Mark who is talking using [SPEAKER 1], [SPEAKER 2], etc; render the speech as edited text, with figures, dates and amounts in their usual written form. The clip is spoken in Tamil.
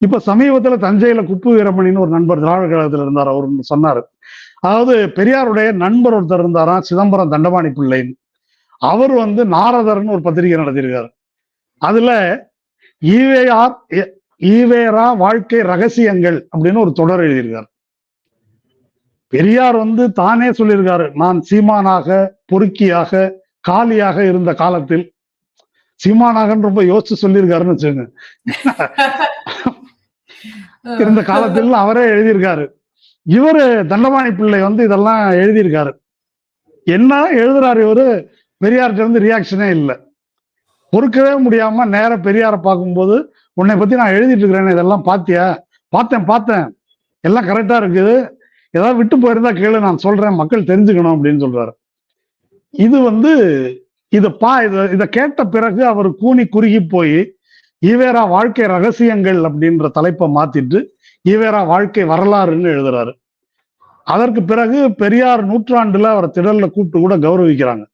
[SPEAKER 1] இப்ப சமீபத்துல தஞ்சையில குப்பு வீரமணின்னு ஒரு நண்பர் திராவிட கழகத்துல இருந்தார். அவர் சொன்னாரு, அதாவது பெரியாருடைய நண்பர் ஒருத்தர் இருந்தாராம், சிதம்பரம் தண்டபாணி பிள்ளைன்னு. அவர் நாரதர்னு ஒரு பத்திரிகை நடத்தியிருக்காரு. அதுல ஈவேஆர் ஈவேரா வாழ்க்கை ரகசியங்கள் அப்படின்னு ஒரு தொடர் எழுதியிருக்காரு. பெரியார் தானே சொல்லியிருக்காரு, நான் சீமானாக, பொறுக்கியாக, காலியாக இருந்த காலத்தில், சீமானாக ரொம்ப யோசிச்சு சொல்லியிருக்காருன்னு வச்சுங்க, இருந்த காலத்தில் அவரே எழுதியிருக்காரு. இவரு தண்டபாணி பிள்ளை இதெல்லாம் எழுதியிருக்காரு. என்ன எழுதுறாரு இவரு? பெரியார்கிட்ட ரியாக்ஷனே இல்லை. பொறுக்கவே முடியாம நேர பெரியார பார்க்கும்போது, உன்னை பத்தி நான் எழுதிட்டு இருக்கிறேன், இதெல்லாம் பாத்தியா? பார்த்தேன், எல்லாம் கரெக்டா இருக்குது, ஏதாவது விட்டு போயிருந்தா கேளு, நான் சொல்றேன், மக்கள் தெரிஞ்சுக்கணும் அப்படின்னு சொல்றாரு. இது இத கேட்ட பிறகு அவர் கூனி குறுகி போய் ஈவேரா வாழ்க்கை ரகசியங்கள் அப்படின்ற தலைப்பை மாத்திட்டு ஈவேரா வாழ்க்கை வரலாறுன்னு எழுதுறாரு. அதற்கு பிறகு பெரியார் நூற்றாண்டுல அவரை திடல்ல கூப்பிட்டு கூட கௌரவிக்கிறாங்க.